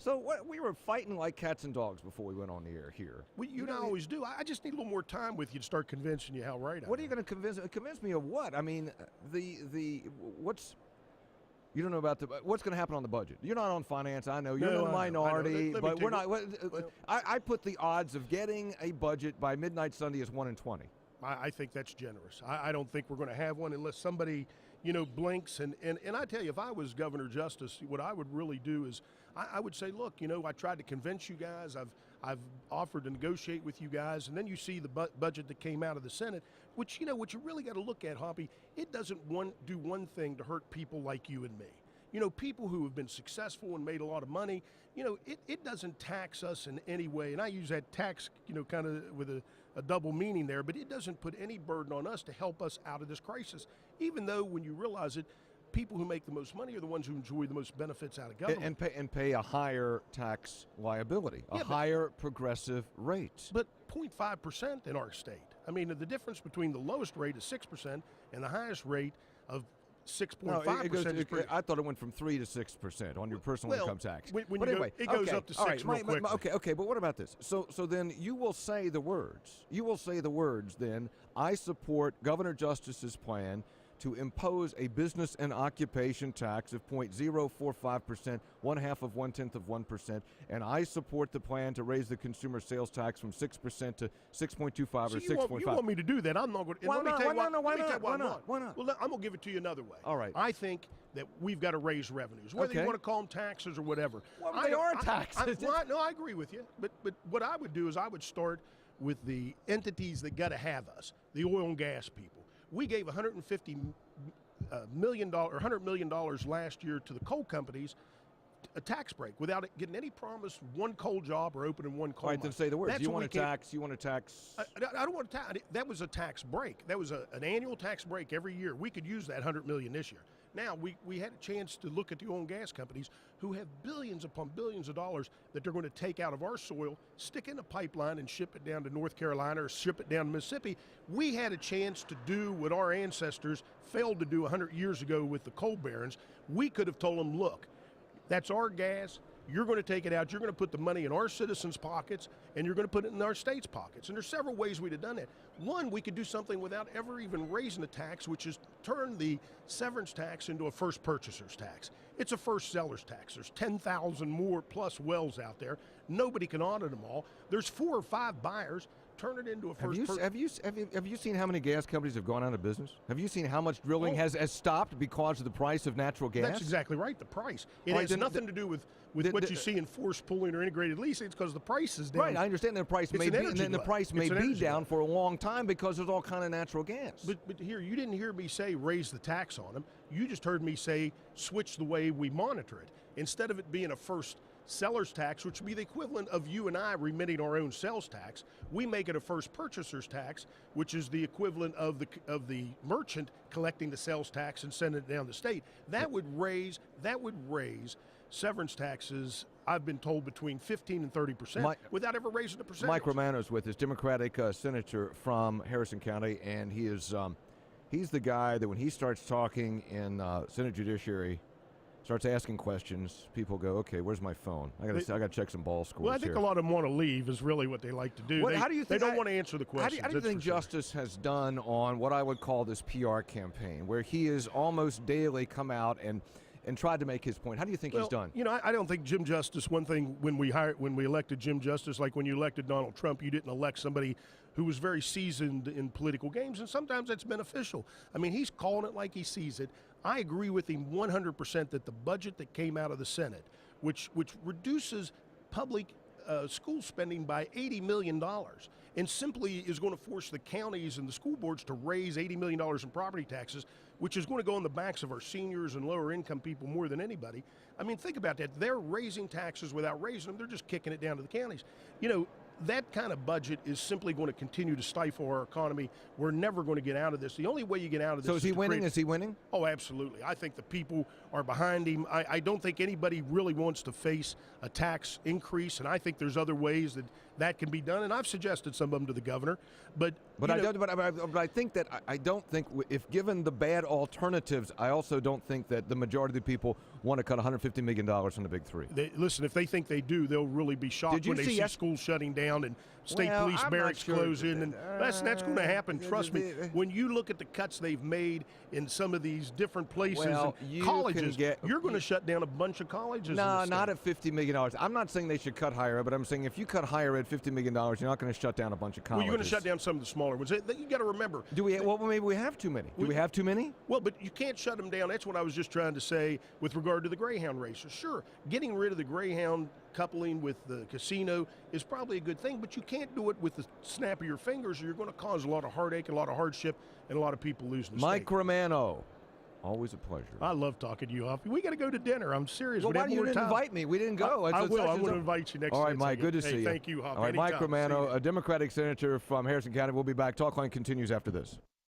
So we were fighting like cats and dogs before we went on the air here. Well, you always do. I just need a little more time with you to start convincing you how right I am. What are you going to convince me of? What? I mean, what's you don't know about what's going to happen on the budget. You're not on finance. I know you're in the minority, but we're not. I put the odds of getting a budget by midnight Sunday as 1 in 20. I think that's generous. I don't think we're going to have one unless somebody, blinks. And I tell you, if I was Governor Justice, what I would really do is I would say, look, I tried to convince you guys. I've offered to negotiate with you guys. And then you see the budget that came out of the Senate, which, what you really got to look at, Hoppy, it doesn't do one thing to hurt people like you and me. People who have been successful and made a lot of money, it doesn't tax us in any way. And I use that tax, kind of with a double meaning there, but it doesn't put any burden on us to help us out of this crisis, even though when you realize it, people who make the most money are the ones who enjoy the most benefits out of government. And pay a higher tax liability, a higher progressive rate. But 0.5% in our state. I mean, the difference between the lowest rate of 6% and the highest rate of 6.5%. I thought it went from 3 to 6% on your personal income tax. It goes up to 6 real quickly. Okay, but what about this? So then you will say the words. You will say the words then, I support Governor Justice's plan to impose a business and occupation tax of 0.045%, 1/2 of 1%, and I support the plan to raise the consumer sales tax from 6% to 6.25 or 6.5. You want me to do that? I'm not going to. Why not? Well, I'm going to give it to you another way. All right. I think that we've got to raise revenues, whether you want to call them taxes or whatever. Well, they are taxes. No, I agree with you. But what I would do is I would start with the entities that got to have us, the oil and gas people. We gave $150 million or $100 million last year to the coal companies, a tax break, without it getting any promise one coal job or opening one coal mine. All right, then say the words. You want to tax? I don't want to tax. That was a tax break. That was an annual tax break every year. We could use that $100 million this year. Now, we had a chance to look at the oil and gas companies who have billions upon billions of dollars that they're going to take out of our soil, stick in a pipeline and ship it down to North Carolina or ship it down to Mississippi. We had a chance to do what our ancestors failed to do 100 years ago with the coal barons. We could have told them, look, that's our gas. You're going to take it out. You're going to put the money in our citizens' pockets, and you're going to put it in our state's pockets. And there's several ways we'd have done that. One, we could do something without ever even raising the tax, which is turn the severance tax into a first purchaser's tax. It's a first seller's tax. There's 10,000 more plus wells out there. Nobody can audit them all. There's 4 or 5 buyers. Turn it into a first. Have you seen how many gas companies have gone out of business? Have you seen how much drilling has stopped because of the price of natural gas? That's exactly right. The price. It has nothing to do with what you see in forced pooling or integrated leasing. It's because the price is down. Right. I understand the price may be, and then the price may be down for a long time because there's all kind of natural gas. But here, you didn't hear me say raise the tax on them. You just heard me say switch the way we monitor it. Instead of it being a first seller's tax, which would be the equivalent of you and I remitting our own sales tax, we make it a first purchaser's tax, which is the equivalent of the merchant collecting the sales tax and sending it down the state. That would raise severance taxes, I've been told, between 15 and 30% without ever raising the percentage. Mike Romano is with us, Democratic senator from Harrison County, and he is he's the guy that when he starts talking in Senate Judiciary, starts asking questions, people go, okay, where's my phone? I got to check some ball scores. Well, I think a lot of them want to leave is really what they like to do. They don't want to answer the questions. How do you think Justice has done on what I would call this PR campaign, where he has almost daily come out and tried to make his point? How do you think he's done? I don't think Jim Justice, one thing when we elected Jim Justice, like when you elected Donald Trump, you didn't elect somebody who was very seasoned in political games, and sometimes that's beneficial. I mean, he's calling it like he sees it. I agree with him 100% that the budget that came out of the Senate, which reduces public school spending by $80 million and simply is going to force the counties and the school boards to raise $80 million in property taxes, which is going to go on the backs of our seniors and lower income people more than anybody. I mean, think about that. They're raising taxes without raising them. They're just kicking it down to the counties. That kind of budget is simply going to continue to stifle our economy. We're never going to get out of this. The only way you get out of this is he winning? Is he winning? Oh, absolutely. I think the people are behind him. I don't think anybody really wants to face a tax increase, and I think there's other ways that can be done, and I've suggested some of them to the governor. But I think that I don't think if given the bad alternatives, I also don't think that the majority of the people want to cut $150 million from the big three. Listen, if they think they do, they'll really be shocked when they see schools shutting down and state police barracks closing, and that's going to happen. Trust me. When you look at the cuts they've made in some of these different places, and colleges, you're going to shut down a bunch of colleges. No, not at $50 million. I'm not saying they should cut higher, but I'm saying if you cut higher at $50 million, you're not going to shut down a bunch of colleges. Well, you're going to shut down some of the smaller ones. You got to remember. Do we? Well, maybe we have too many. Do we have too many? Well, but you can't shut them down. That's what I was just trying to say with regard to the Greyhound races. Sure, getting rid of the Greyhound coupling with the casino is probably a good thing, but you can't do it with the snap of your fingers, or you're going to cause a lot of heartache, a lot of hardship, and a lot of people losing the Mike state. Romano, always a pleasure. I love talking to you, Huff. We got to go to dinner. I'm serious. Well, why you didn't invite me? We didn't go. I will. I want to invite you next time. All right, Mike, good to see you. Thank you, Huff. All right, Mike Romano, a Democratic senator from Harrison County. We'll be back. Talk Line continues after this.